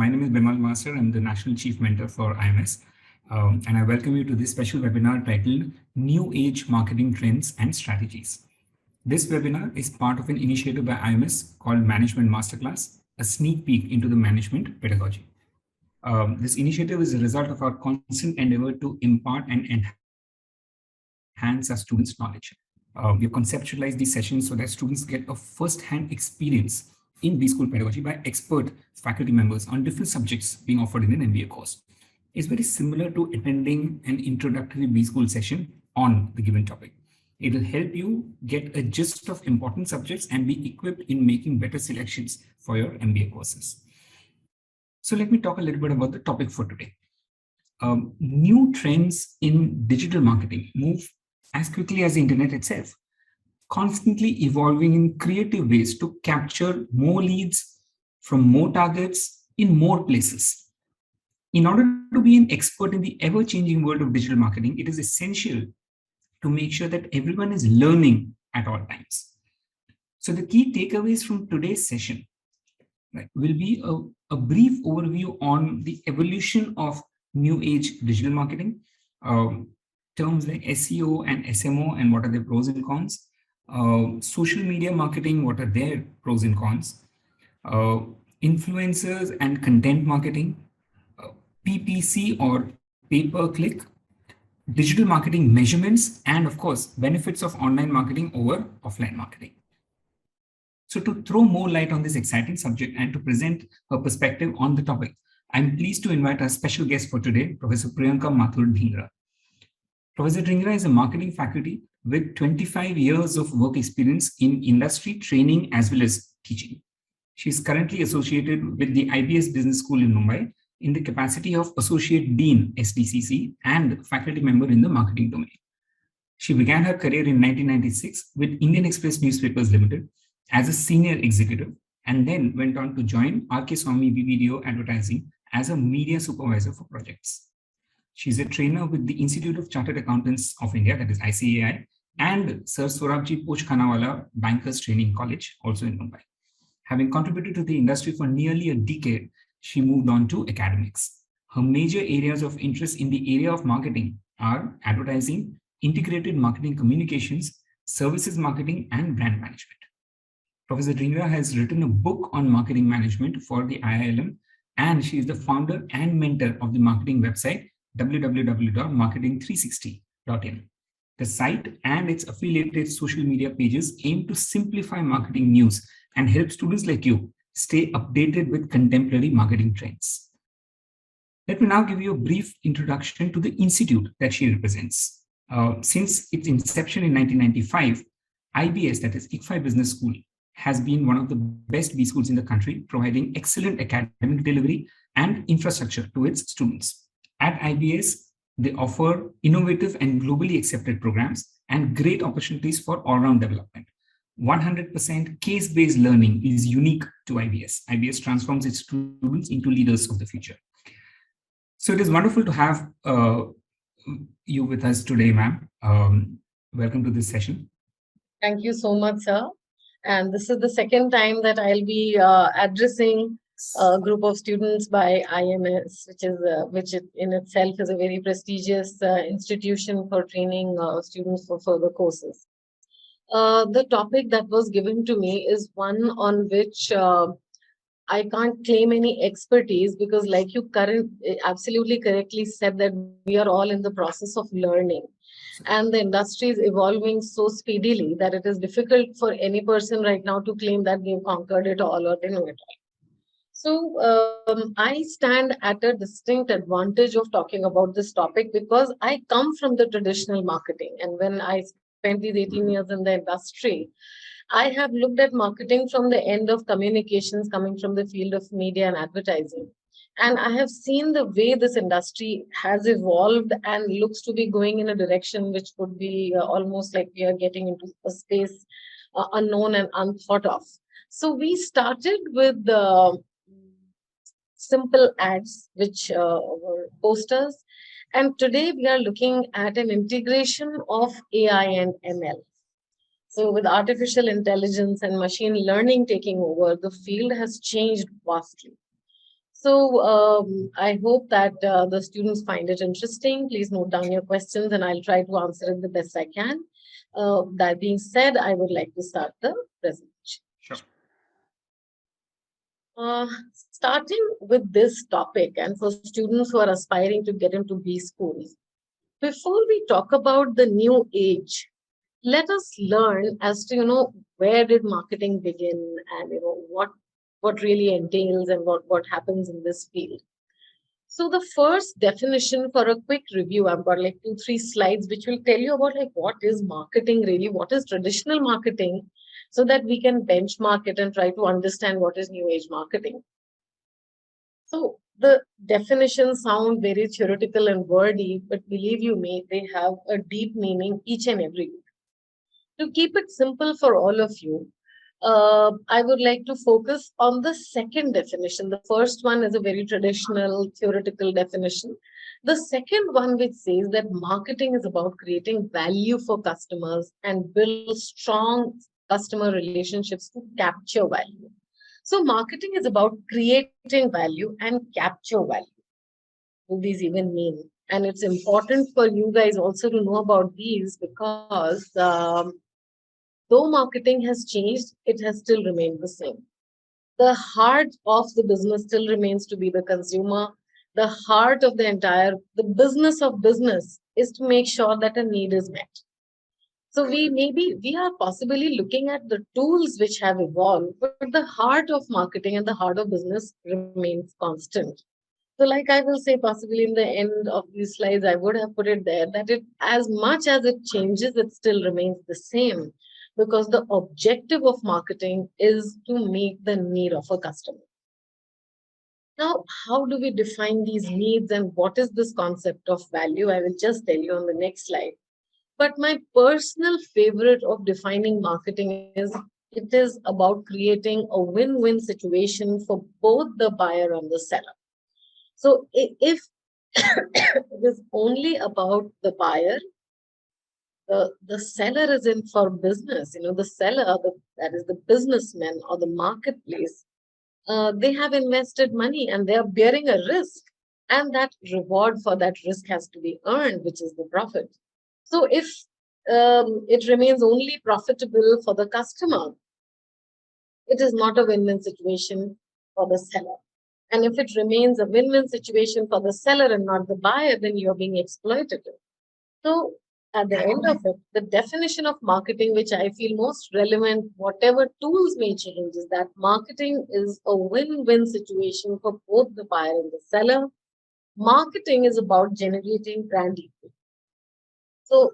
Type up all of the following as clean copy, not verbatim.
My name is Bimal Master. I'm the National Chief Mentor for IMS. And I welcome you to this special webinar titled New Age Marketing Trends and Strategies. This webinar is part of an initiative by IMS called Management Masterclass, a sneak peek into the management pedagogy. This initiative is a result of our constant endeavor to impart and enhance our students' knowledge. We have conceptualized these sessions so that students get a first-hand experience in B-School pedagogy by expert faculty members on different subjects being offered in an MBA course. It's very similar to attending an introductory B-School session on the given topic. It will help you get a gist of important subjects and be equipped in making better selections for your MBA courses. So let me talk a little bit about the topic for today. New trends in digital marketing move as quickly as the internet itself, constantly evolving in creative ways to capture more leads from more targets in more places. In order to be an expert in the ever-changing world of digital marketing, it is essential to make sure that everyone is learning at all times. So the key takeaways from today's session will be a brief overview on the evolution of new age digital marketing, terms like SEO and SMO and what are their pros and cons, social media marketing, what are their pros and cons, influencers and content marketing, PPC or pay-per-click, digital marketing measurements, and of course, benefits of online marketing over offline marketing. So to throw more light on this exciting subject and to present her perspective on the topic, I'm pleased to invite our special guest for today, Professor Priyanka Mathur Dhingra. Professor Dhingra is a marketing faculty with 25 years of work experience in industry training as well as teaching. She is currently associated with the IBS Business School in Mumbai in the capacity of Associate Dean SDCC and faculty member in the marketing domain. She began her career in 1996 with Indian Express Newspapers Limited as a senior executive and then went on to join RK Swamy BBDO Advertising as a media supervisor for projects. She's a trainer with the Institute of Chartered Accountants of India, that is ICAI, and Sir Sorabji Pochkhanawala Bankers Training College, also in Mumbai. Having contributed to the industry for nearly a decade, she moved on to academics. Her major areas of interest in the area of marketing are advertising, integrated marketing communications, services marketing, and brand management. Professor Dhingra has written a book on marketing management for the IILM, and she is the founder and mentor of the marketing website www.marketing360.in. The site and its affiliated social media pages aim to simplify marketing news and help students like you stay updated with contemporary marketing trends. Let me now give you a brief introduction to the institute that she represents. Since its inception in 1995, IBS, that is ICFI Business School, has been one of the best B schools in the country, providing excellent academic delivery and infrastructure to its students. At IBS, they offer innovative and globally accepted programs and great opportunities for all-round development. 100% case-based learning is unique to IBS. IBS transforms its students into leaders of the future. So it is wonderful to have you with us today, ma'am. Welcome to this session. Thank you so much, sir. And this is the second time that I'll be addressing a group of students by IMS, which in itself is a very prestigious institution for training students for further courses. The topic that was given to me is one on which I can't claim any expertise because, like you absolutely correctly said, that we are all in the process of learning. And the industry is evolving so speedily that it is difficult for any person right now to claim that they've conquered it all or they know it all. So I stand at a distinct advantage of talking about this topic because I come from the traditional marketing. And when I spent these 18 years in the industry, I have looked at marketing from the end of communications coming from the field of media and advertising. And I have seen the way this industry has evolved and looks to be going in a direction which would be almost like we are getting into a space unknown and unthought of. So we started with simple ads, which were posters. And today we are looking at an integration of AI and ML. So with artificial intelligence and machine learning taking over, the field has changed vastly. I hope that the students find it interesting. Please note down your questions and I'll try to answer it the best I can. That being said, I would like to start the presentation. Sure. Starting with this topic, and for students who are aspiring to get into B schools, before we talk about the new age, let us learn as to where did marketing begin, and what really entails and what happens in this field. So the first definition, for a quick review, I've got like 2 3 slides which will tell you about like what is marketing really, what is traditional marketing, so that we can benchmark it and try to understand what is new age marketing. So the definitions sound very theoretical and wordy, but believe you me, they have a deep meaning each and every week. To keep it simple for all of you, I would like to focus on the second definition. The first one is a very traditional theoretical definition. The second one, which says that marketing is about creating value for customers and build strong customer relationships to capture value. So, marketing is about creating value and capture value. What do these even mean? And it's important for you guys also to know about these because though marketing has changed, it has still remained the same. The heart of the business still remains to be the consumer. The heart of the business of business is to make sure that a need is met. So we are possibly looking at the tools which have evolved, but the heart of marketing and the heart of business remains constant. So, like I will say, possibly in the end of these slides, I would have put it there that it, as much as it changes, it still remains the same because the objective of marketing is to meet the need of a customer. Now, how do we define these needs and what is this concept of value? I will just tell you on the next slide. But my personal favorite of defining marketing is it is about creating a win-win situation for both the buyer and the seller. So if it is only about the buyer, the seller is in for business. The seller, that is the businessman or the marketplace, they have invested money and they are bearing a risk. And that reward for that risk has to be earned, which is the profit. So if it remains only profitable for the customer, it is not a win-win situation for the seller. And if it remains a win-win situation for the seller and not the buyer, then you're being exploitative. So at the end of it, the definition of marketing, which I feel most relevant, whatever tools may change, is that marketing is a win-win situation for both the buyer and the seller. Marketing is about generating brand equity. So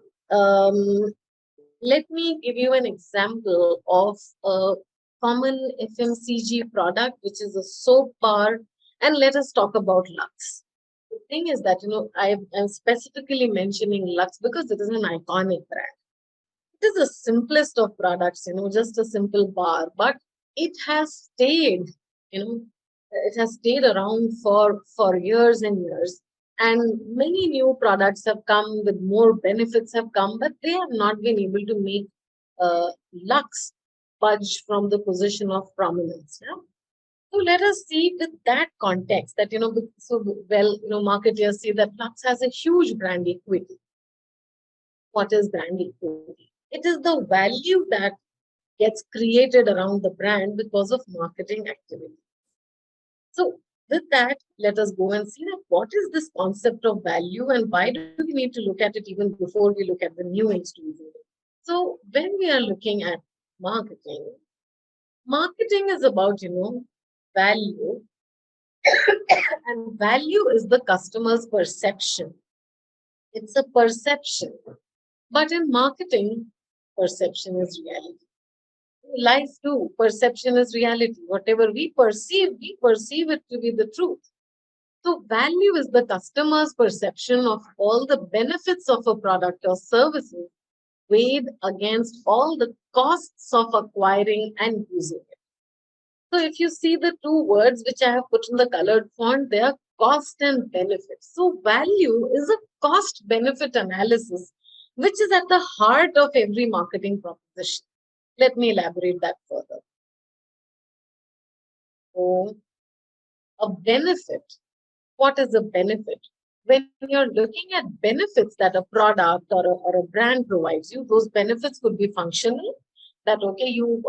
let me give you an example of a common FMCG product, which is a soap bar, and let us talk about Lux. The thing is that, I'm specifically mentioning Lux because it is an iconic brand. It is the simplest of products, just a simple bar, but it has stayed, it has stayed around for years and years. And many new products have come with more benefits have come, but they have not been able to make Lux budge from the position of prominence. Yeah? So let us see with that context that, marketers see that Lux has a huge brand equity. What is brand equity? It is the value that gets created around the brand because of marketing activity. So with that, let us go and see that what is this concept of value and why do we need to look at it even before we look at the new age tools. So when we are looking at marketing, marketing is about, value and value is the customer's perception. It's a perception. But in marketing, perception is reality. Life too, perception is reality. Whatever we perceive it to be the truth. So value is the customer's perception of all the benefits of a product or services weighed against all the costs of acquiring and using it. So if you see the two words which I have put in the colored font, they are cost and benefit. So value is a cost benefit analysis, which is at the heart of every marketing proposition. Let me elaborate that further. So A benefit. What is a benefit? When you're looking at benefits that a product or a brand provides you, those benefits could be functional. That okay, you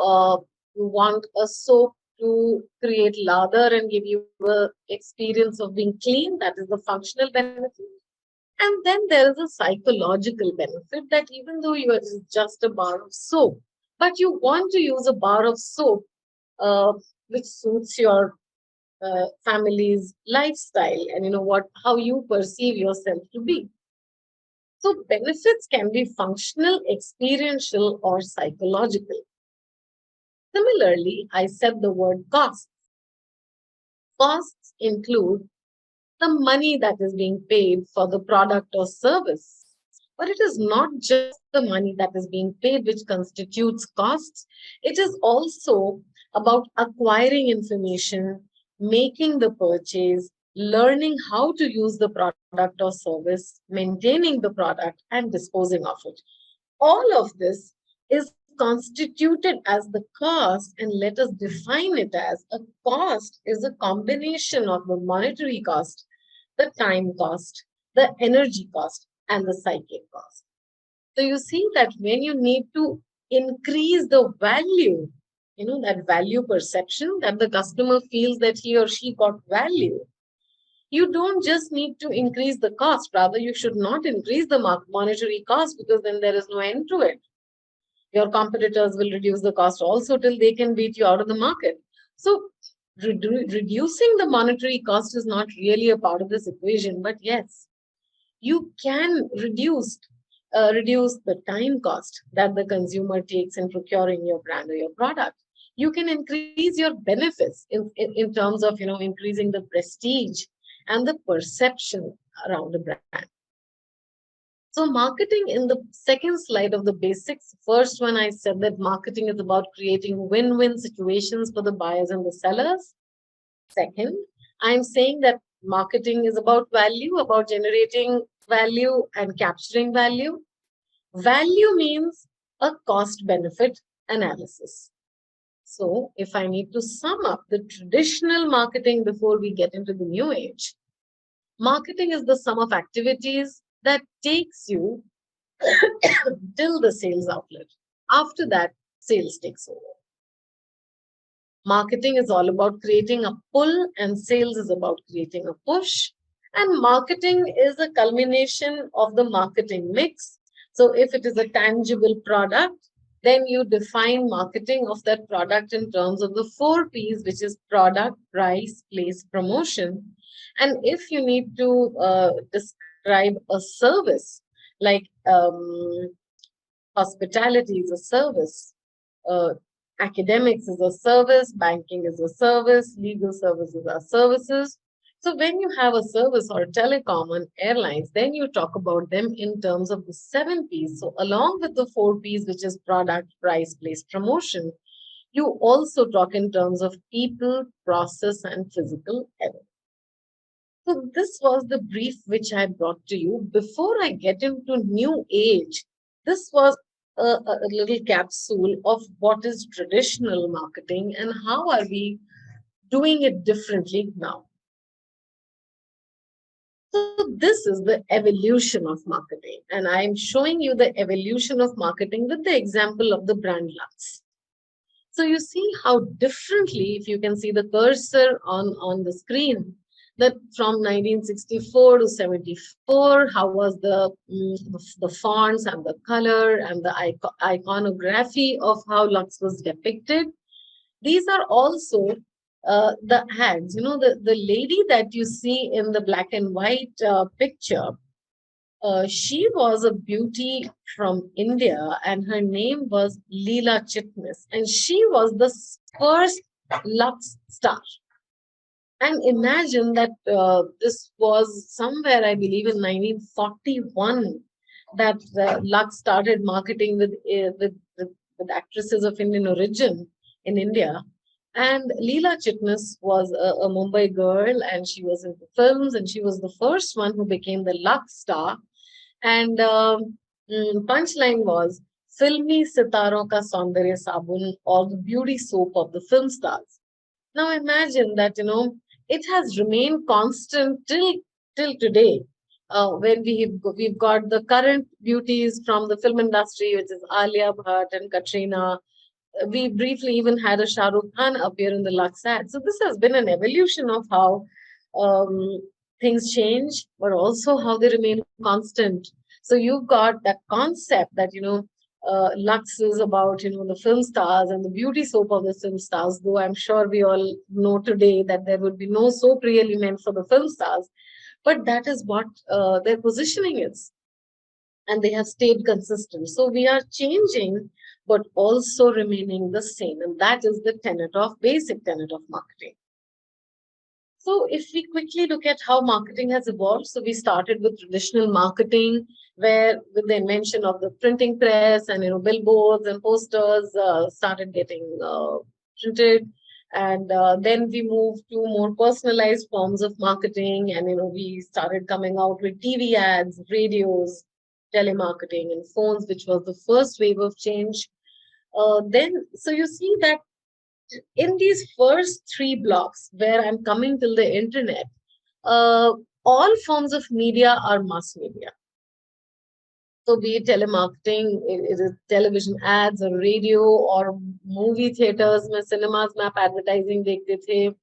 want a soap to create lather and give you a experience of being clean. That is the functional benefit. And then there is a psychological benefit that even though you are just a bar of soap, but you want to use a bar of soap uh, which suits your family's lifestyle and what how you perceive yourself to be. So benefits can be functional, experiential, or psychological. Similarly, I said the word costs. Costs include the money that is being paid for the product or service. But it is not just the money that is being paid which constitutes costs. It is also about acquiring information, making the purchase, learning how to use the product or service, maintaining the product, and disposing of it. All of this is constituted as the cost, and let us define it as a cost is a combination of the monetary cost, the time cost, the energy cost, and the psychic cost. So you see that when you need to increase the value, that value perception that the customer feels that he or she got value, you don't just need to increase the cost. Rather, you should not increase the monetary cost because then there is no end to it. Your competitors will reduce the cost also till they can beat you out of the market. So reducing the monetary cost is not really a part of this equation, but yes, you can reduce the time cost that the consumer takes in procuring your brand or your product. You can increase your benefits in terms of increasing the prestige and the perception around the brand. So marketing in the second slide of the basics, first one I said that marketing is about creating win-win situations for the buyers and the sellers. Second, I'm saying that marketing is about value, about generating value and capturing value. Value means a cost benefit analysis. So if I need to sum up the traditional marketing before we get into the new age, marketing is the sum of activities that takes you till the sales outlet. After that, sales takes over. Marketing is all about creating a pull, and sales is about creating a push. And marketing is a culmination of the marketing mix. So, if it is a tangible product, then you define marketing of that product in terms of the 4 P's, which is product, price, place, promotion. And if you need to describe a service, like hospitality is a service, uh, academics is a service, banking is a service, legal services are services. So when you have a service or telecom and airlines, then you talk about them in terms of the 7 P's. So along with the 4 P's, which is product, price, place, promotion, you also talk in terms of people, process, and physical evidence. So this was the brief which I brought to you. Before I get into new age, this was a little capsule of what is traditional marketing and how are we doing it differently now. So this is the evolution of marketing, and I'm showing you the evolution of marketing with the example of the brand Lux. So you see how differently, if you can see the cursor on the screen, that from 1964 to 74, how was the fonts and the color and the iconography of how Lux was depicted. These are also the ads. The lady that you see in the black and white picture, she was a beauty from India, and her name was Leela Chitnis, and she was the first Lux star. And imagine that this was somewhere, I believe, in 1941 that Lux started marketing with actresses of Indian origin in India. And Leela Chitnis was a Mumbai girl, and she was in the films, and she was the first one who became the Lux star. And punchline was Filmi Sitaron Ka Saundarya Sabun, or the beauty soap of the film stars. Now imagine that, it has remained constant till today. When we've got the current beauties from the film industry, which is Alia Bhatt and Katrina. We briefly even had a Shah Rukh Khan appear in the Lux ad. So this has been an evolution of how um, things change, but also how they remain constant. So you've got that concept that Lux is about the film stars and the beauty soap of the film stars. Though I'm sure we all know today that there would be no soap really meant for the film stars, but that is what their positioning is, and they have stayed consistent. So we are changing, but also remaining the same. And that is the basic tenet of marketing. So if we quickly look at how marketing has evolved, so we started with traditional marketing, where with the invention of the printing press and billboards and posters started getting printed, and then we moved to more personalized forms of marketing, and we started coming out with TV ads, radios, telemarketing, and phones, which was the first wave of change. Then, so you see that in these first three blocks where I'm coming till the internet, uh, all forms of media are mass media. So be it telemarketing, is it television ads or radio or movie theaters में cinemas में आप advertising देखते थे,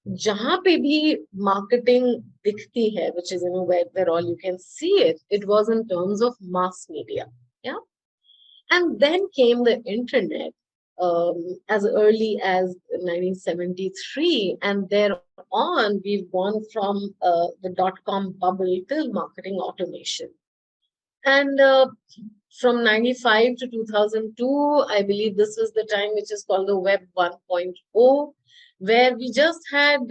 जहाँ पे भी marketing दिखती है, which is where all you can see it, it was in terms of mass media. Yeah. And then came the internet as early as 1973. And thereon, we've gone from the dot-com bubble till marketing automation. And from 95 to 2002, I believe this was the time which is called the Web 1.0, where we just had,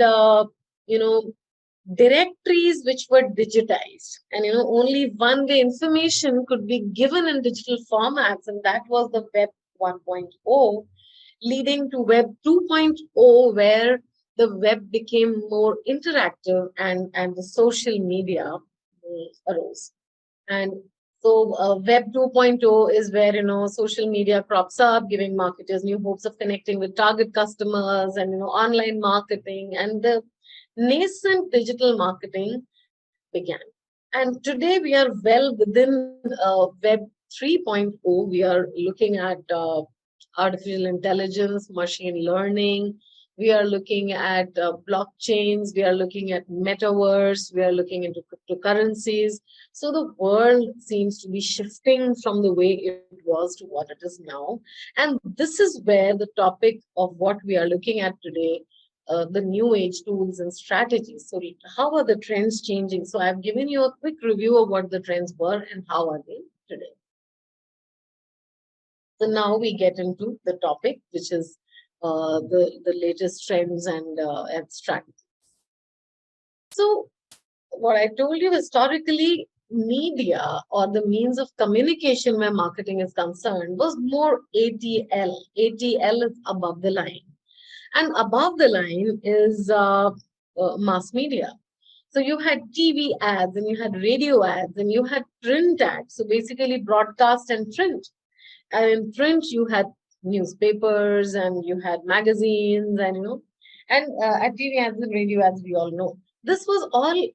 directories which were digitized, and only one way information could be given in digital formats, and that was the Web 1.0, leading to Web 2.0, where the web became more interactive, and the social media arose. And so Web 2.0 is where social media crops up, giving marketers new hopes of connecting with target customers, and online marketing, and the nascent digital marketing began. And today we are well within Web 3.0. We are looking at artificial intelligence, machine learning. We are looking at blockchains. We are looking at metaverse. We are looking into cryptocurrencies. So the world seems to be shifting from the way it was to what it is now. And this is where the topic of what we are looking at today, the new age tools and strategies. So how are the trends changing? So I've given you a quick review of what the trends were and how are they today. So now we get into the topic, which is the latest trends and strategies. So what I told you, historically, media or the means of communication where marketing is concerned was more ATL. ATL is above the line. And above the line is mass media. So you had TV ads, and you had radio ads, and you had print ads. So basically broadcast and print. And in print, you had newspapers, and you had magazines, and and at TV ads and radio ads, we all know. This was all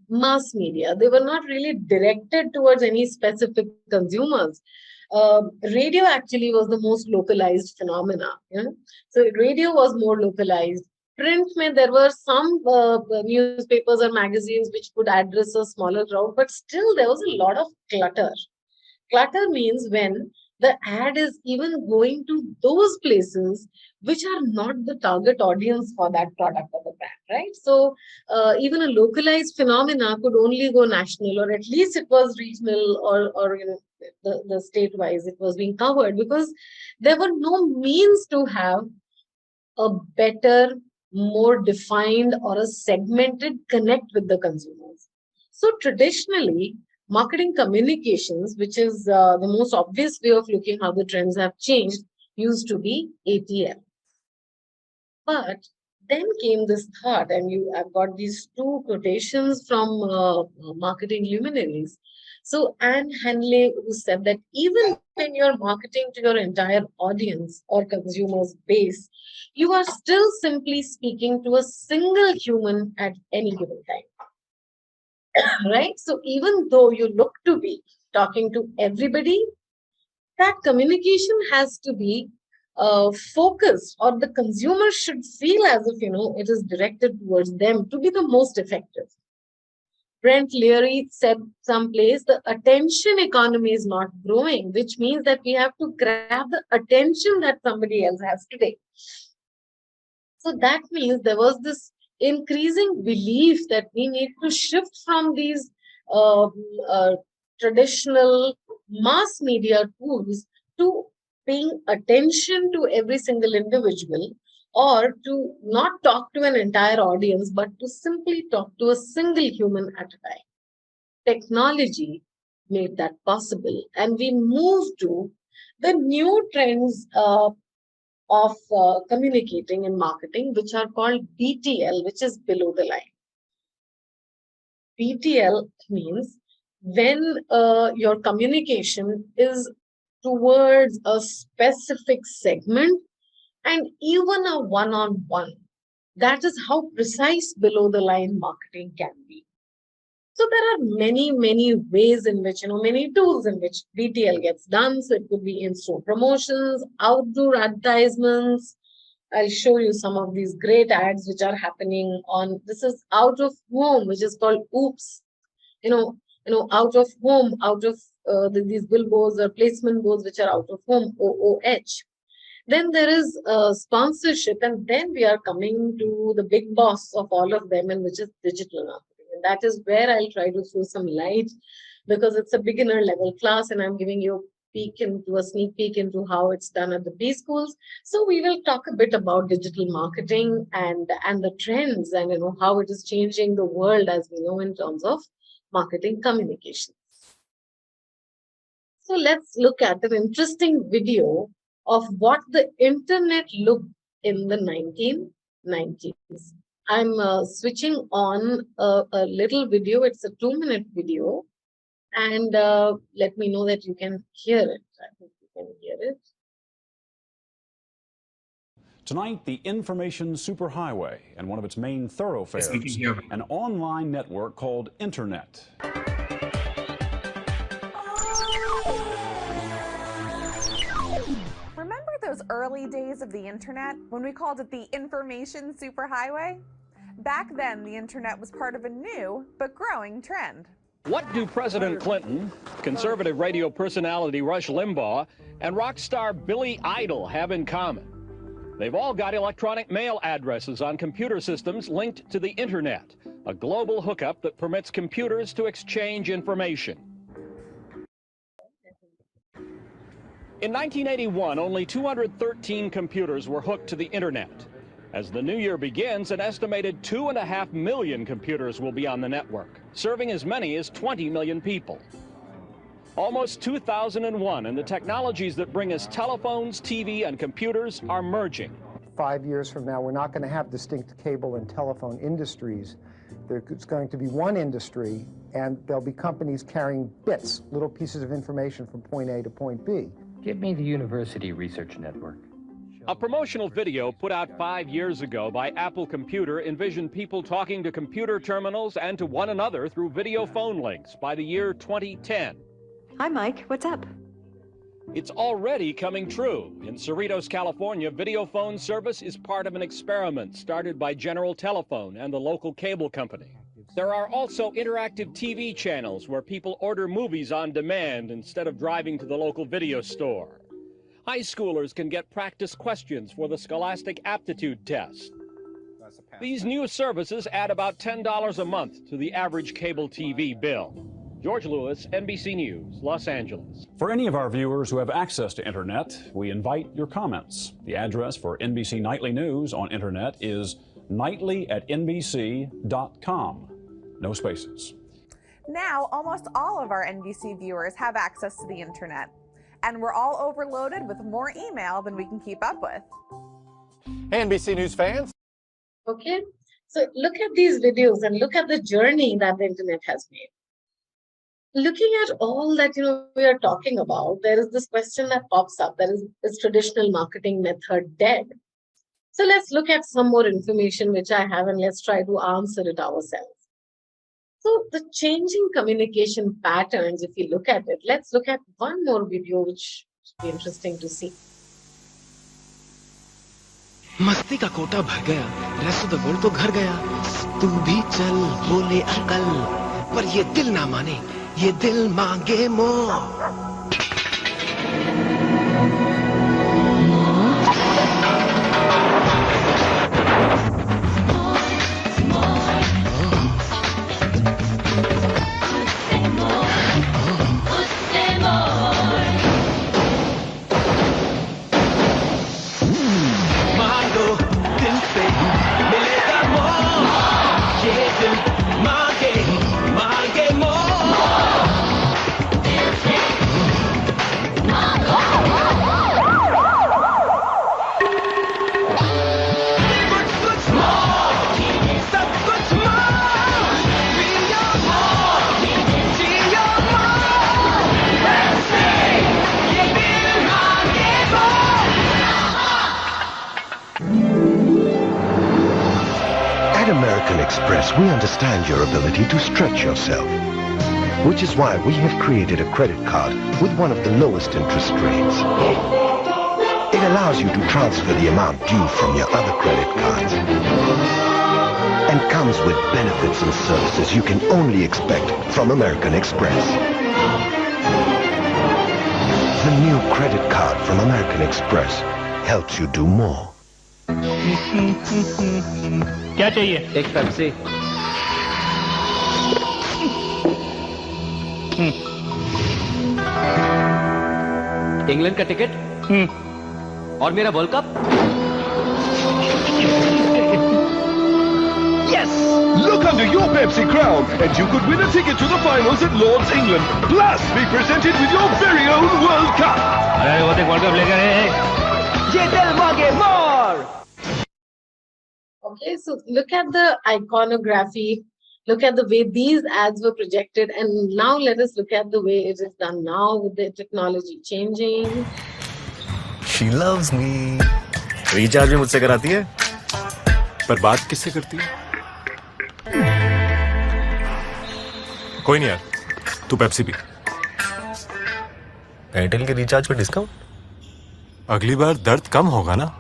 mass media. They were not really directed towards any specific consumers. Radio actually was the most localized phenomena. So radio was more localized. Print, there were some newspapers or magazines which could address a smaller crowd, but still there was a lot of clutter. Clutter means when the ad is even going to those places which are not the target audience for that product or the brand, right? So even a localized phenomena could only go national, or at least it was regional, or the state-wise it was being covered, because there were no means to have a better, more defined, or a segmented connect with the consumers. So traditionally, marketing communications, which is the most obvious way of looking how the trends have changed, used to be ATL. But Then came this thought, and I've got these two quotations from marketing luminaries. So Anne Hanley, who said that even when you're marketing to your entire audience or consumers base, you are still simply speaking to a single human at any given time, right? So even though you look to be talking to everybody, that communication has to be focused, or the consumer should feel as if it is directed towards them to be the most effective. Brent Leary said someplace the attention economy is not growing, which means that we have to grab the attention that somebody else has today. So that means there was this increasing belief that we need to shift from these uh, uh, traditional mass media tools to paying attention to every single individual, or to not talk to an entire audience, but to simply talk to a single human at a time. Technology made that possible, and we moved to the new trends of communicating and marketing, which are called BTL, which is below the line. BTL means when your communication is towards a specific segment and even a one on one. That is how precise below the line marketing can be. So there are many, many ways in which, many tools in which BTL gets done. So it could be in-store promotions, outdoor advertisements. I'll show you some of these great ads which are happening on. This is out of home, which is called Oops. Out of home, out of these billboards or placement boards which are out of home, OOH. Then there is sponsorship, and then we are coming to the big boss of all of them, and which is digital marketing. And that is where I'll try to throw some light, because it's a beginner level class, and I'm giving you a sneak peek into how it's done at the B schools. So we will talk a bit about digital marketing and the trends, and how it is changing the world, as we know, in terms of marketing communication. So let's look at an interesting video of what the internet looked in the 1990s. I'm switching on a little video. It's a 2-minute video. And let me know that you can hear it. I think you can hear it. Tonight, the information superhighway and one of its main thoroughfares, an online network called Internet. Remember those early days of the internet when we called it the information superhighway? Back then, the internet was part of a new but growing trend. What do President Clinton, conservative radio personality Rush Limbaugh, and rock star Billy Idol have in common? They've all got electronic mail addresses on computer systems linked to the internet, a global hookup that permits computers to exchange information. In 1981, only 213 computers were hooked to the internet. As the new year begins, an estimated 2.5 million computers will be on the network, serving as many as 20 million people. Almost 2001, and the technologies that bring us telephones, TV, and computers are merging. 5 years from now, we're not going to have distinct cable and telephone industries. There's going to be one industry, and there'll be companies carrying bits, little pieces of information from point A to point B. Give me the University Research Network. A promotional video put out 5 years ago by Apple Computer envisioned people talking to computer terminals and to one another through video phone links by the year 2010. Hi, Mike. What's up? It's already coming true. In Cerritos, California, video phone service is part of an experiment started by General Telephone and the local cable company. There are also interactive TV channels where people order movies on demand instead of driving to the local video store. High schoolers can get practice questions for the Scholastic Aptitude Test. These new services add about $10 a month to the average cable TV bill. George Lewis, NBC News, Los Angeles. For any of our viewers who have access to Internet, we invite your comments. The address for NBC Nightly News on Internet is nightly@nbc.com. No spaces. Now, almost all of our NBC viewers have access to the internet, and we're all overloaded with more email than we can keep up with. Hey, NBC News fans. Okay, so look at these videos and look at the journey that the internet has made. Looking at all that we are talking about, there is this question that pops up: there is traditional marketing method dead? So let's look at some more information which I have, and let's try to answer it ourselves. So the changing communication patterns, if you look at it, let's look at one more video which should be interesting to see. मस्ती का कोटा भर गया, rest of the world तो घर गया। तू भी चल बोले अंकल, पर ये दिल ना माने, ये दिल मांगे मोर। At American Express, we understand your ability to stretch yourself, which is why we have created a credit card with one of the lowest interest rates. It allows you to transfer the amount due from your other credit cards and comes with benefits and services you can only expect from American Express. The new credit card from American Express helps you do more. क्या चाहिए? एक Pepsi. England का ticket और मेरा world cup. Yes! Look under your Pepsi crown and you could win a ticket to the finals at Lord's England. Plus, be presented with your very own World Cup. अरे वो देख world cup लेकर है। ये दिल मांगे मोर। Okay, so look at the iconography, look at the way these ads were projected, and now let us look at the way it is done now with the technology changing. She loves me. Recharge भी मुझसे कराती है, पर बात किससे करती है? कोई नहीं यार, तू पेप्सी पी। एयरटेल के रिचार्ज पे डिस्काउंट? अगली बार दर्द कम होगा ना?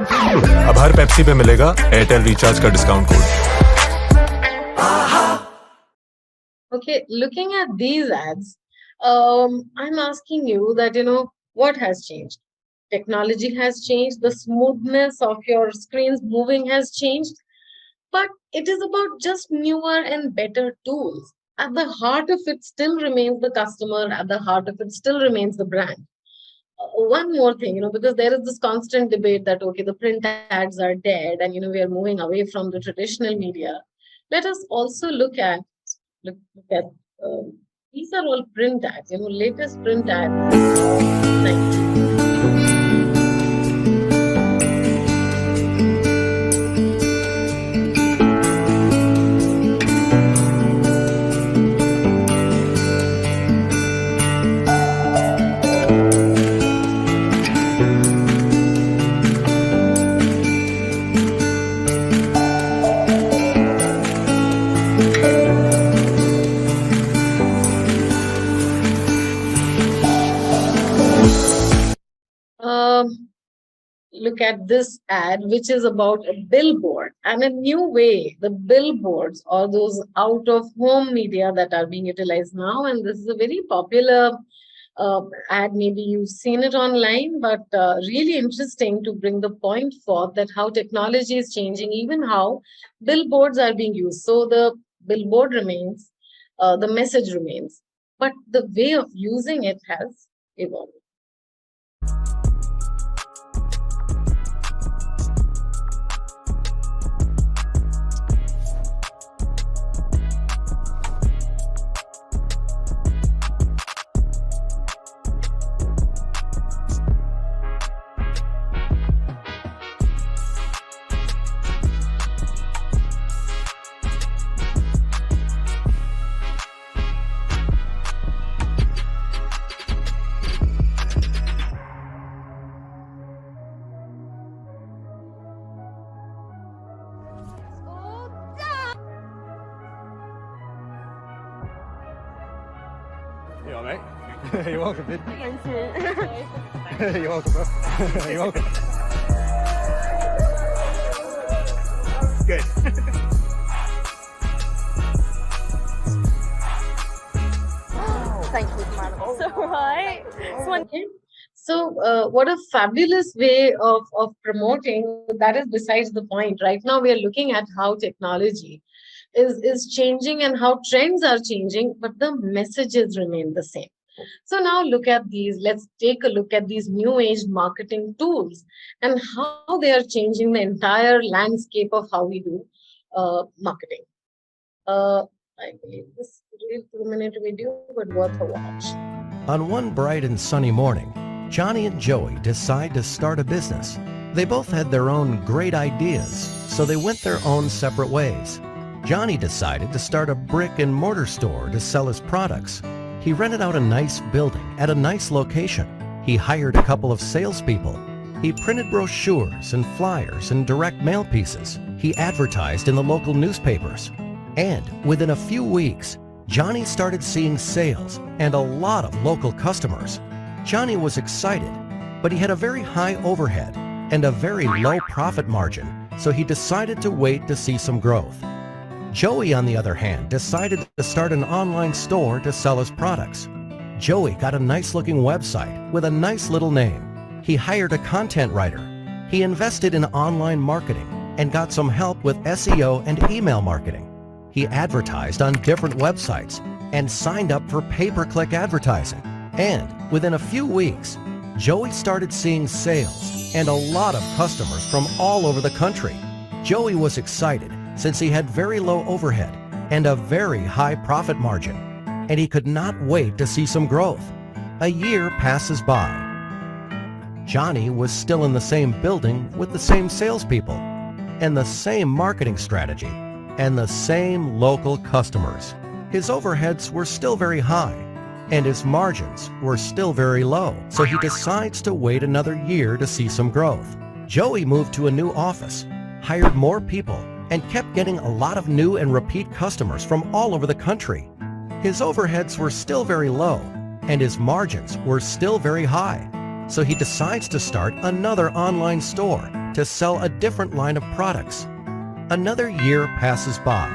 अब हर पेप्सी पे मिलेगा एयरटेल रिचार्ज का discount code. Okay, looking at these ads, I'm asking you that, what has changed? Technology has changed, the smoothness of your screens moving has changed, but it is about just newer and better tools. At the heart of it still remains the customer, at the heart of it still remains the brand. One more thing, because there is this constant debate that, okay, the print ads are dead and, we are moving away from the traditional media. Let us also look at these are all print ads, latest print ads. Look at this ad, which is about a billboard and a new way, the billboards or those out of home media that are being utilized now. And this is a very popular ad. Maybe you've seen it online, but really interesting to bring the point forth that how technology is changing, even how billboards are being used. So the billboard remains, the message remains, but the way of using it has evolved. You all right? You're welcome, dude. You're welcome, bro. You're welcome. Good. Thank you, madam. It's all right. Okay. So, what a fabulous way of promoting. That is besides the point. Right now, we are looking at how technology is changing and how trends are changing, but the messages remain the same. So now look at these. Let's take a look at these new age marketing tools and how they are changing the entire landscape of how we do marketing. I believe this is a 2-minute video, but worth a watch. On one bright and sunny morning, Johnny and Joey decide to start a business. They both had their own great ideas, so they went their own separate ways. Johnny decided to start a brick and mortar store to sell his products. He rented out a nice building at a nice location. He hired a couple of salespeople. He printed brochures and flyers and direct mail pieces. He advertised in the local newspapers. And within a few weeks, Johnny started seeing sales and a lot of local customers. Johnny was excited, but he had a very high overhead and a very low profit margin, so he decided to wait to see some growth. Joey, on the other hand, decided to start an online store to sell his products. Joey got a nice-looking website with a nice little name. He hired a content writer. He invested in online marketing and got some help with SEO and email marketing. He advertised on different websites and signed up for pay-per-click advertising. And within a few weeks, Joey started seeing sales and a lot of customers from all over the country. Joey was excited since he had very low overhead and a very high profit margin, and he could not wait to see some growth. A year passes by. Johnny was still in the same building with the same salespeople and the same marketing strategy and the same local customers. His overheads were still very high and his margins were still very low, so he decides to wait another year to see some growth. Joey moved to a new office, hired more people, and kept getting a lot of new and repeat customers from all over the country. His overheads were still very low and his margins were still very high, so he decides to start another online store to sell a different line of products. Another year passes by.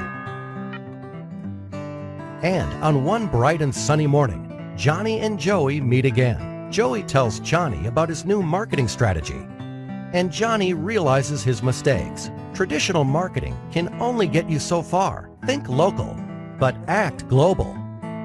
And on one bright and sunny morning, Johnny and Joey meet again. Joey tells Johnny about his new marketing strategy, and Johnny realizes his mistakes. Traditional marketing can only get you so far. Think local, but act global.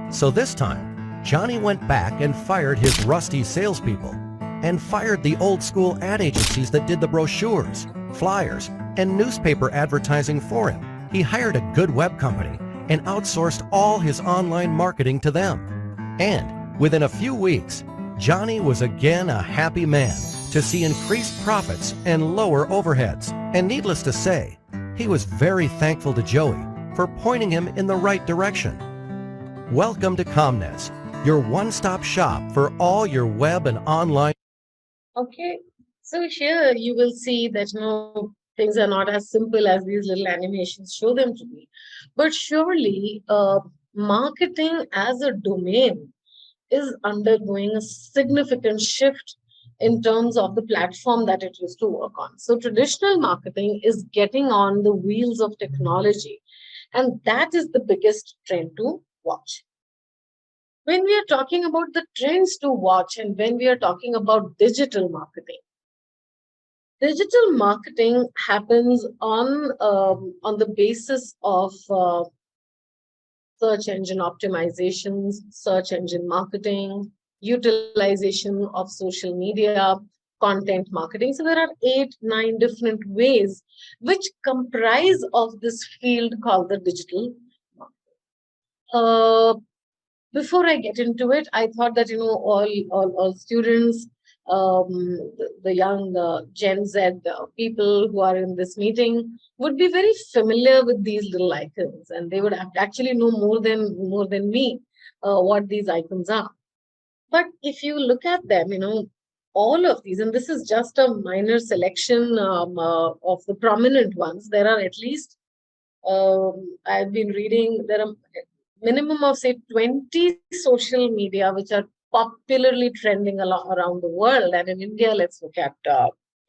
So this time, Johnny went back and fired his rusty salespeople and fired the old school ad agencies that did the brochures, flyers, and newspaper advertising for him. He hired a good web company and outsourced all his online marketing to them. And within a few weeks, Johnny was again a happy man to see increased profits and lower overheads. And needless to say, he was very thankful to Joey for pointing him in the right direction. Welcome to Comnes, your one-stop shop for all your web and online. Okay, so here you will see that things are not as simple as these little animations show them to be. But surely marketing as a domain is undergoing a significant shift in terms of the platform that it used to work on. So traditional marketing is getting on the wheels of technology, and that is the biggest trend to watch. When we are talking about the trends to watch and when we are talking about digital marketing happens on the basis of search engine optimizations, search engine marketing, utilization of social media, content marketing. So there are 8-9 different ways which comprise of this field called the digital marketing. Before I get into it, I thought that all students, the young Gen Z people who are in this meeting would be very familiar with these little icons, and they would actually know more than me what these icons are. But if you look at them, all of these, and this is just a minor selection of the prominent ones. There are at least I've been reading. There are minimum of say 20 social media which are popularly trending around the world. And in India, let's look at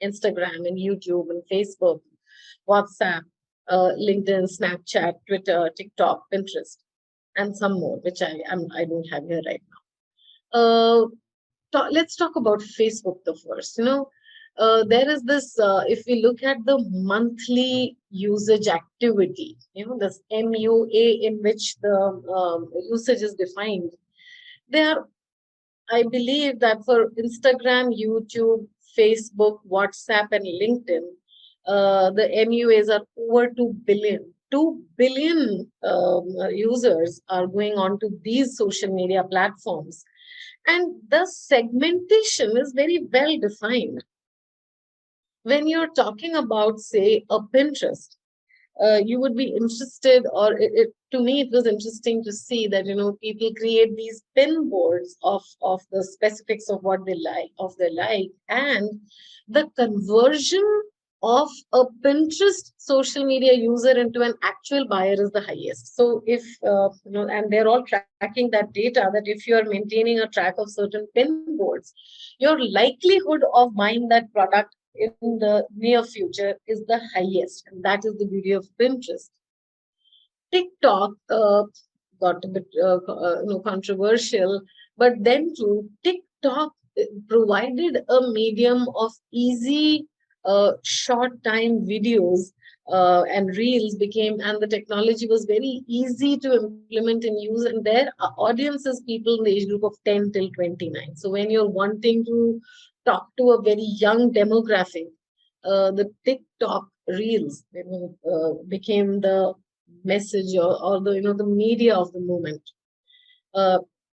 Instagram and YouTube and Facebook, WhatsApp, LinkedIn, Snapchat, Twitter, TikTok, Pinterest, and some more, which I don't have here right now. Let's talk about Facebook the first. There is this, if we look at the monthly usage activity, this MUA in which the usage is defined, I believe that for Instagram, YouTube, Facebook, WhatsApp, and LinkedIn, the MUAs are over 2 billion. 2 billion users are going on to these social media platforms. And the segmentation is very well defined. When you're talking about, say, a Pinterest, you would be interested, or to me, it was interesting to see that, people create these pin boards of the specifics of what they like, and the conversion of a Pinterest social media user into an actual buyer is the highest. So if, and they're all tracking that data, that if you're maintaining a track of certain pin boards, your likelihood of buying that product in the near future is the highest, and that is the beauty of Pinterest. TikTok got a bit controversial, but then too, TikTok provided a medium of easy short time videos, and reels became, and the technology was very easy to implement and use, and their audience is people in the age group of 10 till 29. So when you're wanting to talk to a very young demographic, the TikTok reels became the message, or the media of the moment.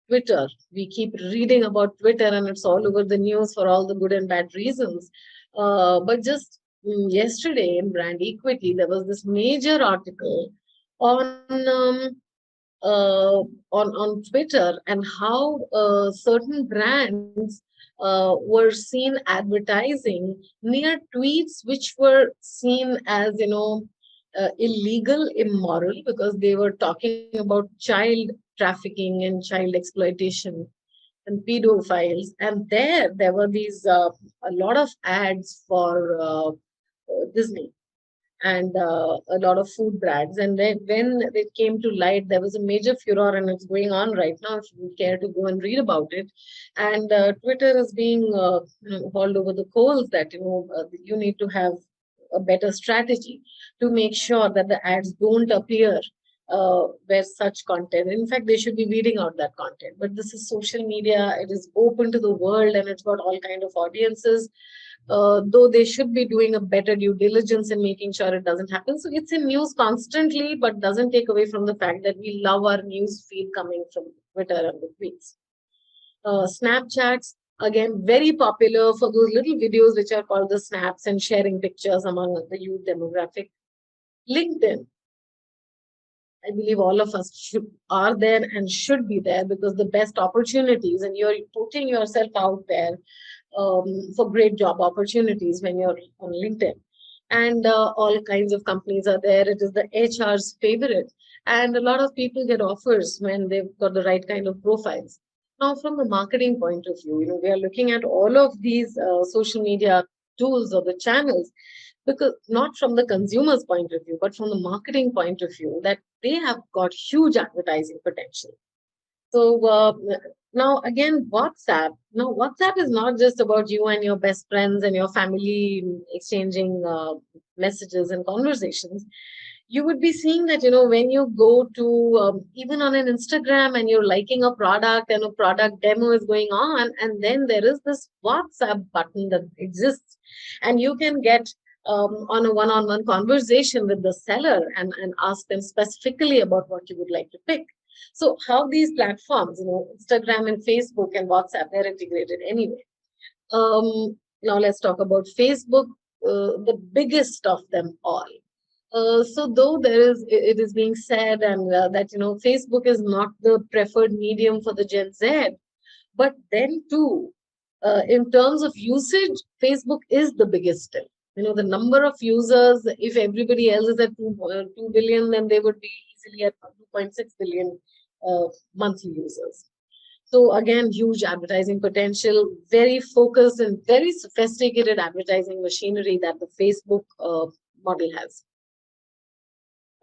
Twitter, we keep reading about Twitter, and it's all over the news for all the good and bad reasons. But just yesterday in Brand Equity, there was this major article on Twitter, and how certain brands were seen advertising near tweets which were seen as illegal, immoral, because they were talking about child trafficking and child exploitation and pedophiles. And there were these a lot of ads for Disney and a lot of food brands. And then when it came to light, there was a major furor, and it's going on right now if you care to go and read about it. And Twitter is being hauled over the coals that you need to have a better strategy to make sure that the ads don't appear where such content. In fact, they should be weeding out that content. But this is social media; it is open to the world, and it's got all kind of audiences. Though they should be doing a better due diligence in making sure it doesn't happen. So it's in news constantly, but doesn't take away from the fact that we love our news feed coming from Twitter and the tweets. Snapchats, again, very popular for those little videos which are called the snaps and sharing pictures among the youth demographic. LinkedIn, I believe all of us are there and should be there, because the best opportunities, and you're putting yourself out there for great job opportunities when you're on LinkedIn. And all kinds of companies are there. It is the HR's favorite. And a lot of people get offers when they've got the right kind of profiles. Now, from the marketing point of view, we are looking at all of these social media tools or the channels, because not from the consumer's point of view, but from the marketing point of view, that they have got huge advertising potential. So now again, WhatsApp. Now, WhatsApp is not just about you and your best friends and your family exchanging messages and conversations. You would be seeing that, when you go to even on an Instagram and you're liking a product and a product demo is going on, and then there is this WhatsApp button that exists, and you can get on a one-on-one conversation with the seller and ask them specifically about what you would like to pick. So how these platforms, Instagram and Facebook and WhatsApp, they're integrated anyway. Now let's talk about Facebook, the biggest of them all. So though it is being said and that, Facebook is not the preferred medium for the Gen Z, but then too, in terms of usage, Facebook is the biggest still. The number of users, if everybody else is at 2 billion, then they would be easily at 2.6 billion monthly users. So again, huge advertising potential, very focused and very sophisticated advertising machinery that the Facebook model has.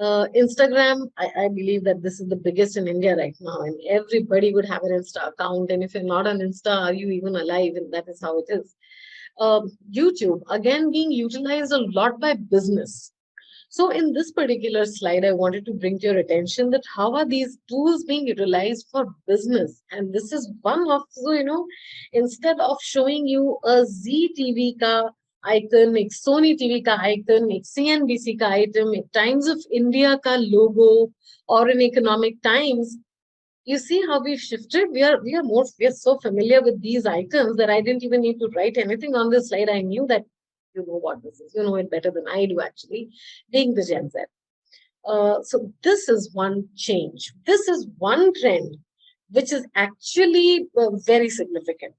Instagram, I believe that this is the biggest in India right now, and everybody would have an Insta account. And if you're not on Insta, are you even alive? And that is how it is. YouTube, again, being utilized a lot by business. So in this particular slide, I wanted to bring to your attention that how are these tools being utilized for business? And this is one of, so, instead of showing you a Z TV ka icon, एक Sony TV का icon, एक CNBC का item, एक Times of India का logo, or an Economic Times, you see how we've shifted. We are so familiar with these icons that I didn't even need to write anything on this slide. I knew that you know what this is. You know it better than I do, actually, being the Gen Z. So this is one change. This is one trend which is actually very significant.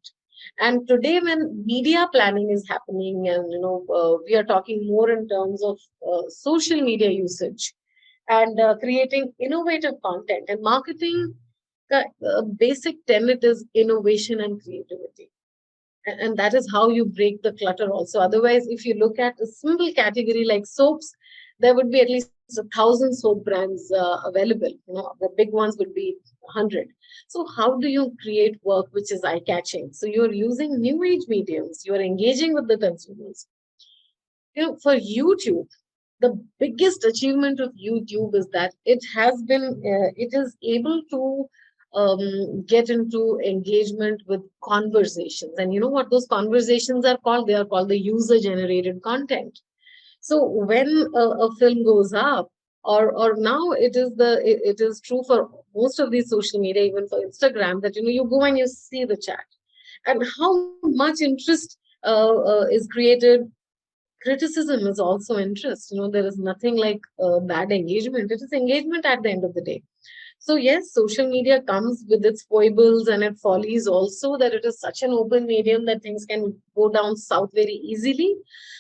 And today, when media planning is happening, and we are talking more in terms of social media usage and creating innovative content and marketing, the basic tenet is innovation and creativity. And that is how you break the clutter also. Otherwise, if you look at a simple category like soaps, there would be at least 1,000 soap brands available. The big ones would be 100. So how do you create work which is eye-catching? So you're using new age mediums. You're engaging with the consumers. For YouTube, the biggest achievement of YouTube is that it is able to get into engagement with conversations. And you know what those conversations are called? They are called the user-generated content. So when a film goes up, or now it is true for most of these social media, even for Instagram, that you go and you see the chat, and how much interest is created. Criticism is also interest. There is nothing like bad engagement. It is engagement at the end of the day. So yes, social media comes with its foibles and its follies also, that it is such an open medium that things can go down south very easily.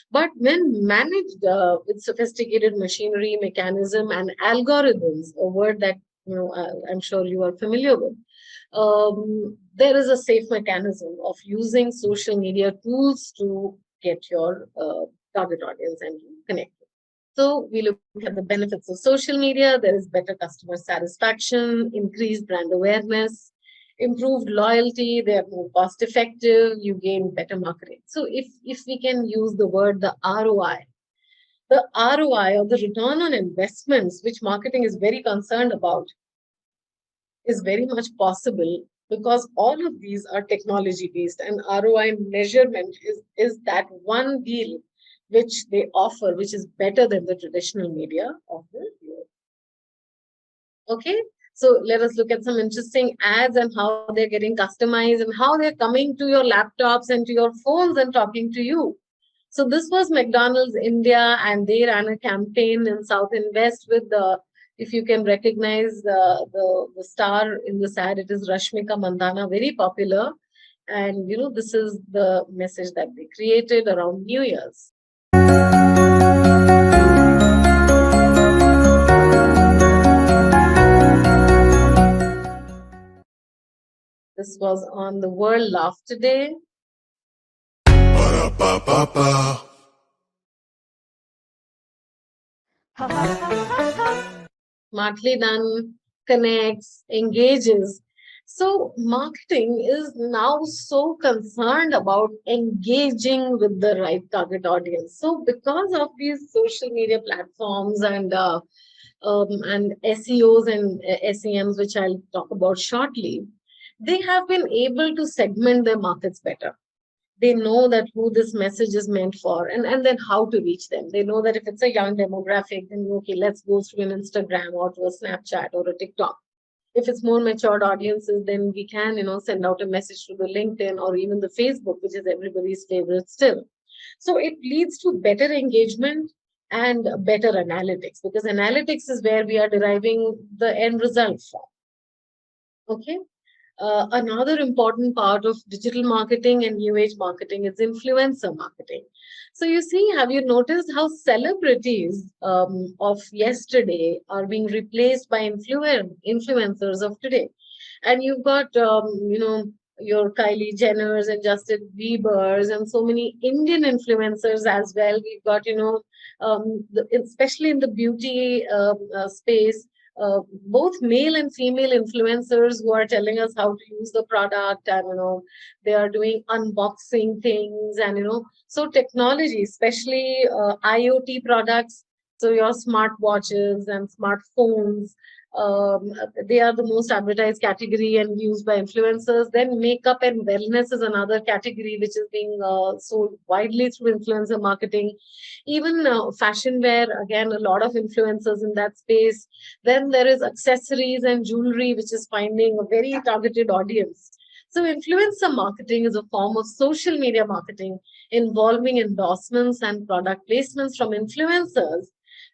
But when managed with sophisticated machinery, mechanism, and algorithms, a word that I'm sure you are familiar with, there is a safe mechanism of using social media tools to get your target audience and connect. So we look at the benefits of social media. There is better customer satisfaction, increased brand awareness, improved loyalty. They are more cost effective. You gain better marketing. So if we can use the word, the ROI or the return on investments, which marketing is very concerned about, is very much possible, because all of these are technology based, and ROI measurement is that one deal which they offer, which is better than the traditional media of the year. Okay, so let us look at some interesting ads and how they're getting customized and how they're coming to your laptops and to your phones and talking to you. So this was McDonald's India, and they ran a campaign in South and West with if you can recognize the star in this ad, it is Rashmika Mandana, very popular. And this is the message that they created around New Year's. This was on the World Laughter Day. Smartly done, connects, engages. So marketing is now so concerned about engaging with the right target audience. So because of these social media platforms and SEOs and SEMs, which I'll talk about shortly, they have been able to segment their markets better. They know that who this message is meant for, and then how to reach them. They know that if it's a young demographic, then okay, let's go through an Instagram or to a Snapchat or a TikTok. If it's more matured audiences, then we can, send out a message to the LinkedIn or even the Facebook, which is everybody's favorite still. So it leads to better engagement and better analytics, because analytics is where we are deriving the end result from. Okay. another important part of digital marketing and new age marketing is influencer marketing. So you see, have you noticed how celebrities of yesterday are being replaced by influencers of today? And you've got, your Kylie Jenners and Justin Biebers and so many Indian influencers as well. We've got, especially in the beauty space, both male and female influencers who are telling us how to use the product, and they are doing unboxing things, and so technology, especially IoT products, so your smartwatches and smartphones, they are the most advertised category and used by influencers. Then makeup and wellness is another category which is being sold widely through influencer marketing. Even fashion wear, again, a lot of influencers in that space. Then there is accessories and jewelry, which is finding a very targeted audience. So influencer marketing is a form of social media marketing involving endorsements and product placements from influencers,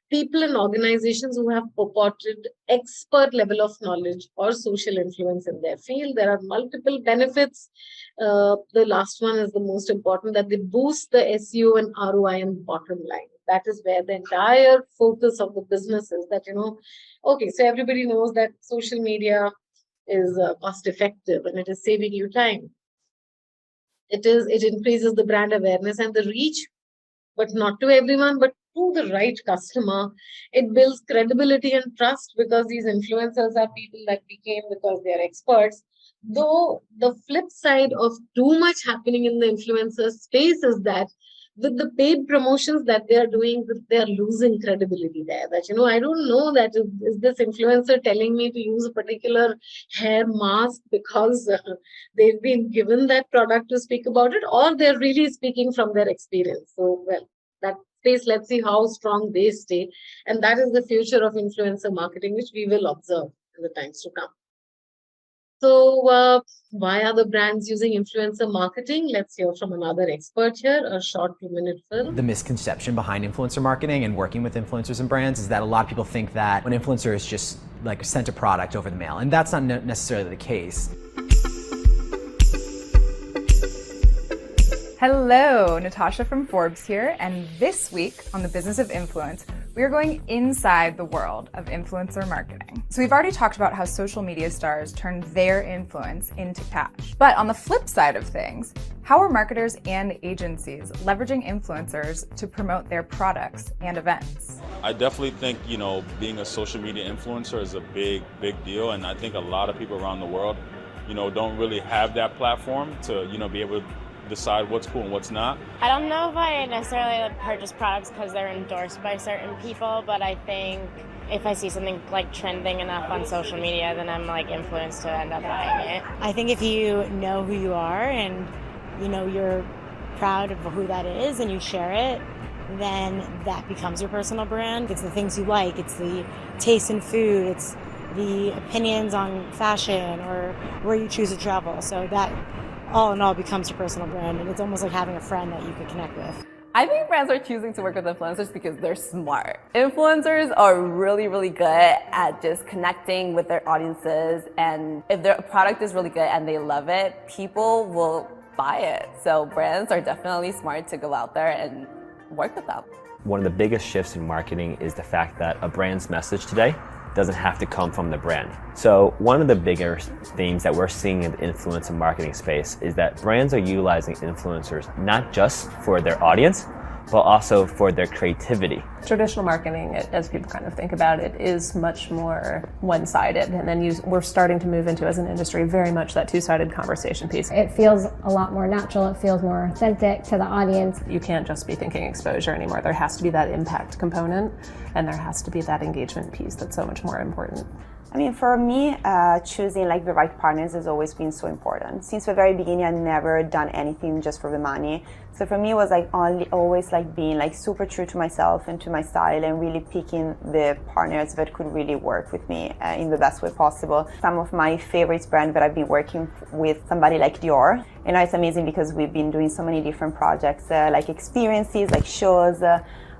people and organizations who have purported expert level of knowledge or social influence in their field. There are multiple benefits. The last one is the most important, that they boost the SEO and ROI and bottom line. That is where the entire focus of the business is, that, okay, so everybody knows that social media is cost effective and it is saving you time. It increases the brand awareness and the reach, but not to everyone, but to the right customer. It builds credibility and trust, because these influencers are people that we came because they're experts. Though the flip side of too much happening in the influencer space is that with the paid promotions that they are doing, they are losing credibility there. That, I don't know that is this influencer telling me to use a particular hair mask because they've been given that product to speak about it, or they're really speaking from their experience. So, well, that space, let's see how strong they stay. And that is the future of influencer marketing, which we will observe in the times to come. So why are the brands using influencer marketing? Let's hear from another expert here, a short 2-minute film. The misconception behind influencer marketing and working with influencers and brands is that a lot of people think that an influencer is just like sent a product over the mail, and that's not necessarily the case. Hello, Natasha from Forbes here, and this week on The Business of Influence, we are going inside the world of influencer marketing. So we've already talked about how social media stars turn their influence into cash. But on the flip side of things, how are marketers and agencies leveraging influencers to promote their products and events? I definitely think, being a social media influencer is a big deal, and I think a lot of people around the world, don't really have that platform to, be able to decide what's cool and what's not. I don't know if I necessarily purchase products because they're endorsed by certain people, but I think if I see something like trending enough on social media, then I'm influenced to end up buying it. I think if you know who you are and you're proud of who that is and you share it, then that becomes your personal brand. It's the things you like, it's the taste in food, it's the opinions on fashion or where you choose to travel. So that all in all becomes your personal brand, and it's almost like having a friend that you could connect with. I think brands are choosing to work with influencers because they're smart. Influencers are really good at just connecting with their audiences, and if their product is really good and they love it, people will buy it. So brands are definitely smart to go out there and work with them. One of the biggest shifts in marketing is the fact that a brand's message today doesn't have to come from the brand. So one of the bigger themes that we're seeing in the influencer marketing space is that brands are utilizing influencers not just for their audience, but also for their creativity. Traditional marketing, as people kind of think about it, is much more one-sided, and then we're starting to move into, as an industry, very much that two-sided conversation piece. It feels a lot more natural, it feels more authentic to the audience. You can't just be thinking exposure anymore. There has to be that impact component, and there has to be that engagement piece that's so much more important. I mean, for me, choosing the right partners has always been so important. Since the very beginning, I've never done anything just for the money. So for me, it was always being super true to myself and to my style, and really picking the partners that could really work with me in the best way possible. Some of my favorite brands that I've been working with, somebody like Dior. It's amazing because we've been doing so many different projects, like experiences, like shows,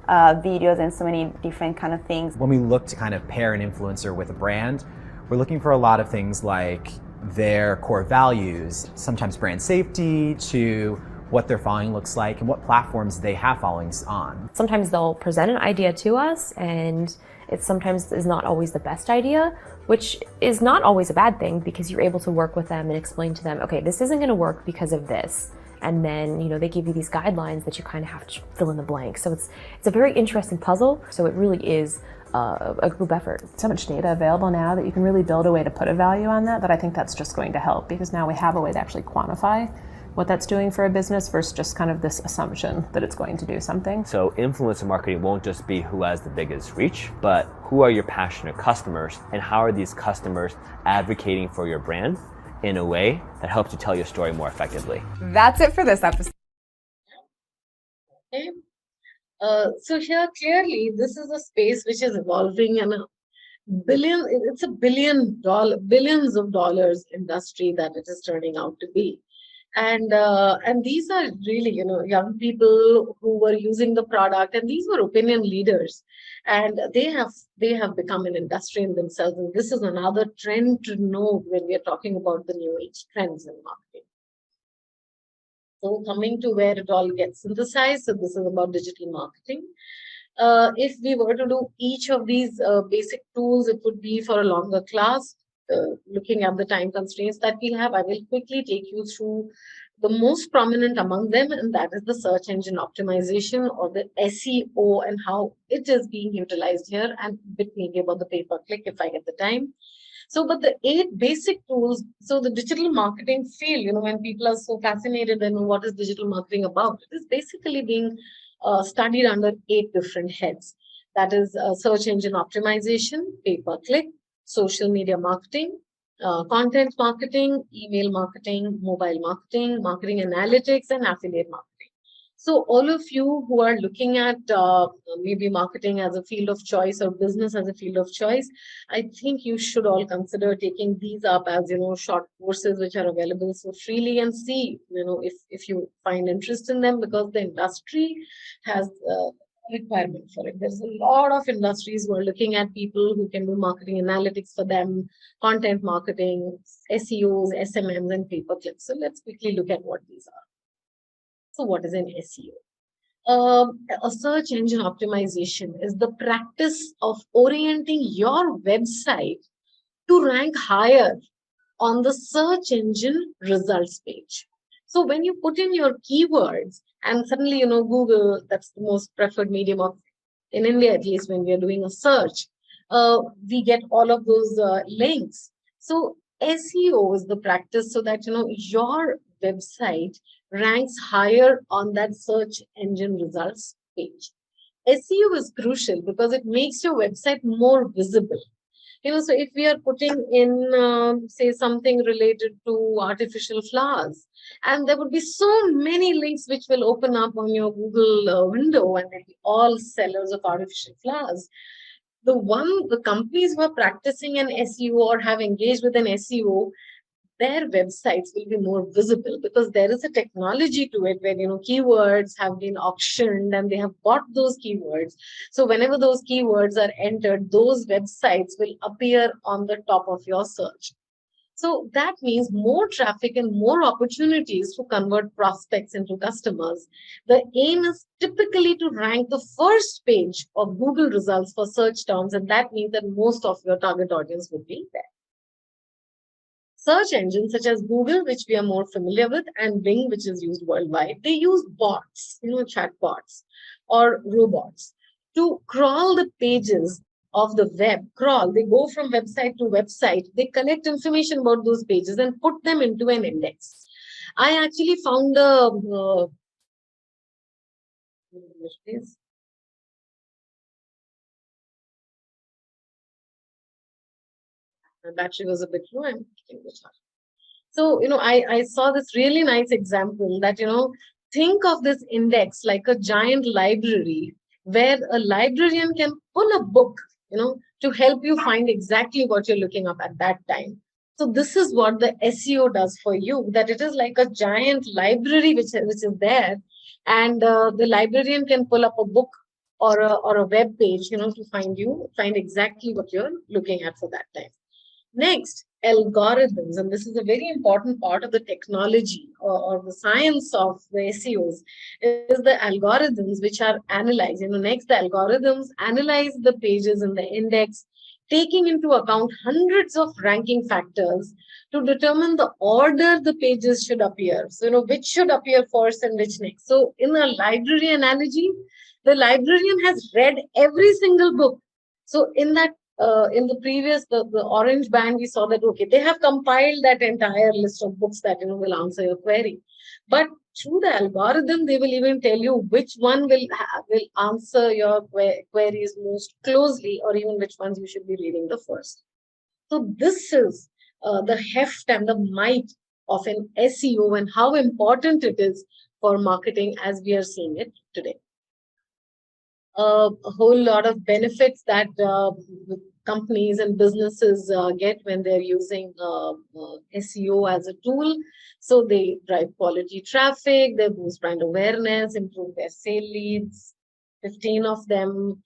videos, and so many different kind of things. When we look to kind of pair an influencer with a brand, we're looking for a lot of things like their core values, sometimes brand safety, to what their following looks like and what platforms they have followings on. Sometimes they'll present an idea to us and it sometimes is not always the best idea, which is not always a bad thing because you're able to work with them and explain to them, okay, this isn't going to work because of this. And then, you know, they give you these guidelines that you kind of have to fill in the blanks. So it's a very interesting puzzle. So it really is a group effort. So much data available now that you can really build a way to put a value on that I think that's just going to help, because now we have a way to actually quantify what that's doing for a business versus just kind of this assumption that it's going to do something. So influencer marketing won't just be who has the biggest reach, but who are your passionate customers and how are these customers advocating for your brand in a way that helps you tell your story more effectively. That's it for this episode. Okay. So here clearly this is a space which is evolving and it's a billions of dollars industry that it is turning out to be. And these are really, you know, young people who were using the product, and these were opinion leaders, and they have become an industry in themselves. And this is another trend to note when we are talking about the new age trends in marketing. So coming to where it all gets synthesized, so this is about digital marketing. If we were to do each of these basic tools, it would be for a longer class. Looking at the time constraints that we have, I will quickly take you through the most prominent among them, and that is the search engine optimization, or the SEO, and how it is being utilized here, and a bit maybe about the pay-per-click if I get the time. So, but the 8 basic tools, so the digital marketing field, you know, when people are so fascinated and what is digital marketing about, it is basically being studied under 8 different heads. That is search engine optimization, pay-per-click, social media marketing, content marketing, email marketing, mobile marketing, marketing analytics, and affiliate marketing. So all of you who are looking at maybe marketing as a field of choice or business as a field of choice, I think you should all consider taking these up as, you know, short courses which are available so freely, and see, you know, if you find interest in them, because the industry has requirement for it. There's a lot of industries who are looking at people who can do marketing analytics for them, content marketing, SEOs, SMMs, and pay-per-click. So let's quickly look at what these are. So what is an SEO? A search engine optimization is the practice of orienting your website to rank higher on the search engine results page. So when you put in your keywords, and suddenly, you know, Google, that's the most preferred medium of, in India at least, when we are doing a search, we get all of those links. So SEO is the practice so that, you know, your website ranks higher on that search engine results page. SEO is crucial because it makes your website more visible. You know, so if we are putting in, say, something related to artificial flowers, and there would be so many links which will open up on your Google window, and they'll be all sellers of artificial flowers. The companies who are practicing an SEO or have engaged with an SEO, their websites will be more visible because there is a technology to it where, you know, keywords have been auctioned and they have bought those keywords. So whenever those keywords are entered, those websites will appear on the top of your search. So that means more traffic and more opportunities to convert prospects into customers. The aim is typically to rank the first page of Google results for search terms, and that means that most of your target audience would be there. Search engines such as Google, which we are more familiar with, and Bing, which is used worldwide, they use bots, you know, chat bots or robots to crawl the pages of the web. They go from website to website. They collect information about those pages and put them into an index. I actually found the battery was a bit low. I'm keeping the charge. So, you know, I saw this really nice example that, you know, think of this index like a giant library where a librarian can pull a book, you know, to help you find exactly what you're looking up at that time. So this is what the SEO does for you, that it is like a giant library which is there, and the librarian can pull up a book or a web page, you know, to find exactly what you're looking at for that time. Next, algorithms, and this is a very important part of the technology or the science of the SEOs, is the algorithms which are analyzed. Next, the algorithms analyze the pages in the index, taking into account hundreds of ranking factors to determine the order the pages should appear. So, which should appear first and which next. So, in a library analogy, the librarian has read every single book. So, in that in the previous, the orange band, we saw that, okay, they have compiled that entire list of books that, will answer your query. But through the algorithm, they will even tell you which one will answer your queries most closely, or even which ones you should be reading the first. So this is the heft and the might of an SEO and how important it is for marketing as we are seeing it today. A whole lot of benefits that companies and businesses get when they're using SEO as a tool. So they drive quality traffic, they boost brand awareness, improve their sale leads, 15 of them.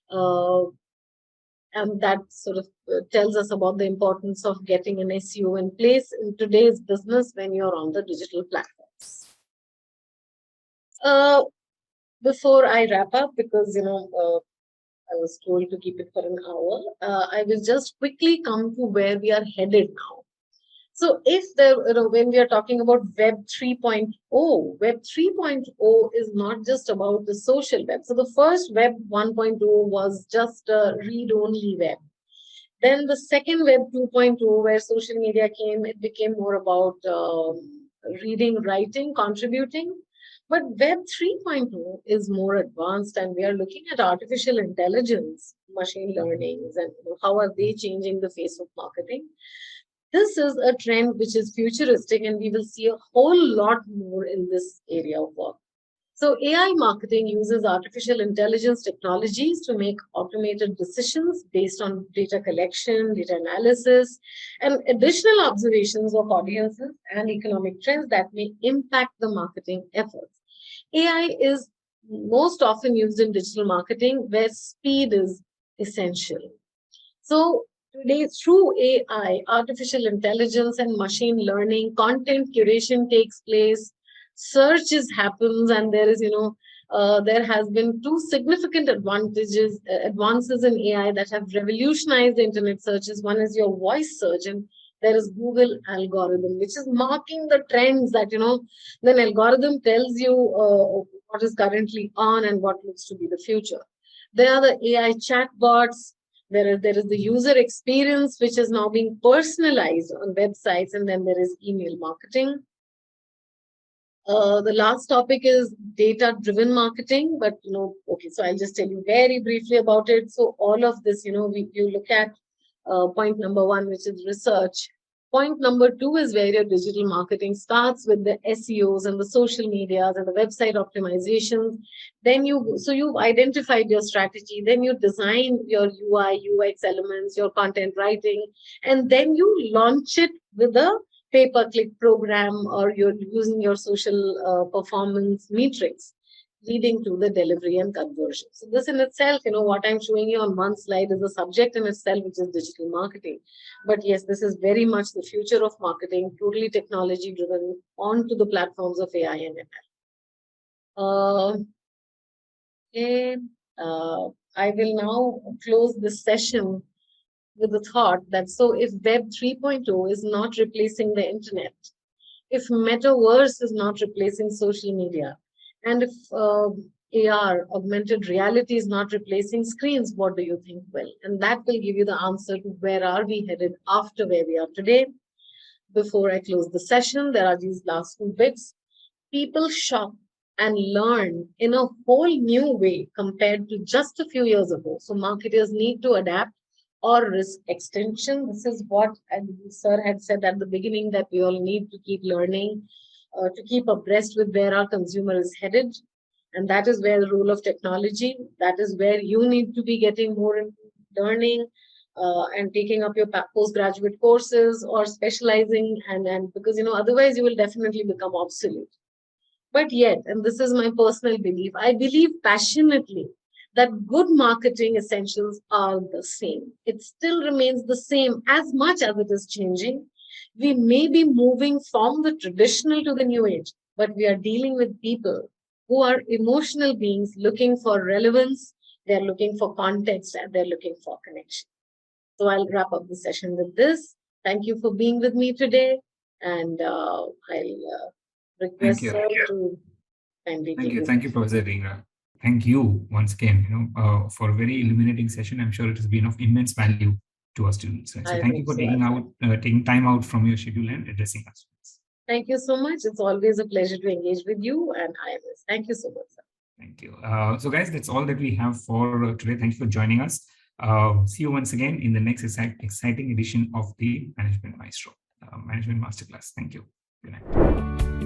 And that sort of tells us about the importance of getting an SEO in place in today's business when you're on the digital platforms. Before I wrap up, because I was told to keep it for an hour, I will just quickly come to where we are headed now. So if when we are talking about Web 3.0, Web 3.0 is not just about the social web. So the first Web 1.0 was just a read-only web. Then the second Web 2.0, where social media came, it became more about reading, writing, contributing. But Web 3.0 is more advanced, and we are looking at artificial intelligence, machine learning, and how are they changing the face of marketing. This is a trend which is futuristic, and we will see a whole lot more in this area of work. So AI marketing uses artificial intelligence technologies to make automated decisions based on data collection, data analysis, and additional observations of audiences and economic trends that may impact the marketing efforts. AI is most often used in digital marketing where speed is essential. So today, through AI, artificial intelligence and machine learning, content curation takes place, searches happens, and there is, there has been two significant advances in AI that have revolutionized the internet searches. One is your voice search, and there is Google algorithm, which is marking the trends that, then algorithm tells you what is currently on and what looks to be the future. There are the AI chatbots. There is the user experience, which is now being personalized on websites, and then there is email marketing. The last topic is data-driven marketing, but okay, so I'll just tell you very briefly about it. So all of this, you look at point number one, which is research. Point number two is where your digital marketing starts with the SEOs and the social medias and the website optimizations. Then you've identified your strategy, then you design your UI, UX elements, your content writing, and then you launch it with a pay-per-click program, or you're using your social performance metrics, leading to the delivery and conversion. So this in itself, what I'm showing you on one slide is a subject in itself, which is digital marketing. But yes, this is very much the future of marketing, totally technology driven onto the platforms of AI and ML. I will now close this session with the thought that, so if Web 3.0 is not replacing the internet, if metaverse is not replacing social media, and if AR, augmented reality, is not replacing screens, what do you think will? And that will give you the answer to where are we headed after where we are today. Before I close the session, there are these last two bits. People shop and learn in a whole new way compared to just a few years ago. So marketers need to adapt or risk extinction. This is what Sir had said at the beginning, that we all need to keep learning, to keep abreast with where our consumer is headed. And that is where the role of technology, that is where you need to be getting more into learning and taking up your postgraduate courses or specializing, and because, otherwise you will definitely become obsolete. But yet, and this is my personal belief, I believe passionately that good marketing essentials are the same. It still remains the same as much as it is changing. We may be moving from the traditional to the new age, but we are dealing with people who are emotional beings looking for relevance, they're looking for context, and they're looking for connection. So I'll wrap up the session with this. Thank you for being with me today, and I'll request Sir to kindly take it. Thank you, Professor Ringa. Thank you once again, for a very illuminating session. I'm sure it has been of immense value to our students. Right? So thank you for taking time out from your schedule and addressing us. Thank you so much. It's always a pleasure to engage with you and IMS. Thank you so much, sir. Thank you. So guys, that's all that we have for today. Thank you for joining us. See you once again in the next exciting edition of the Management Maestro, Management Masterclass. Thank you. Good night.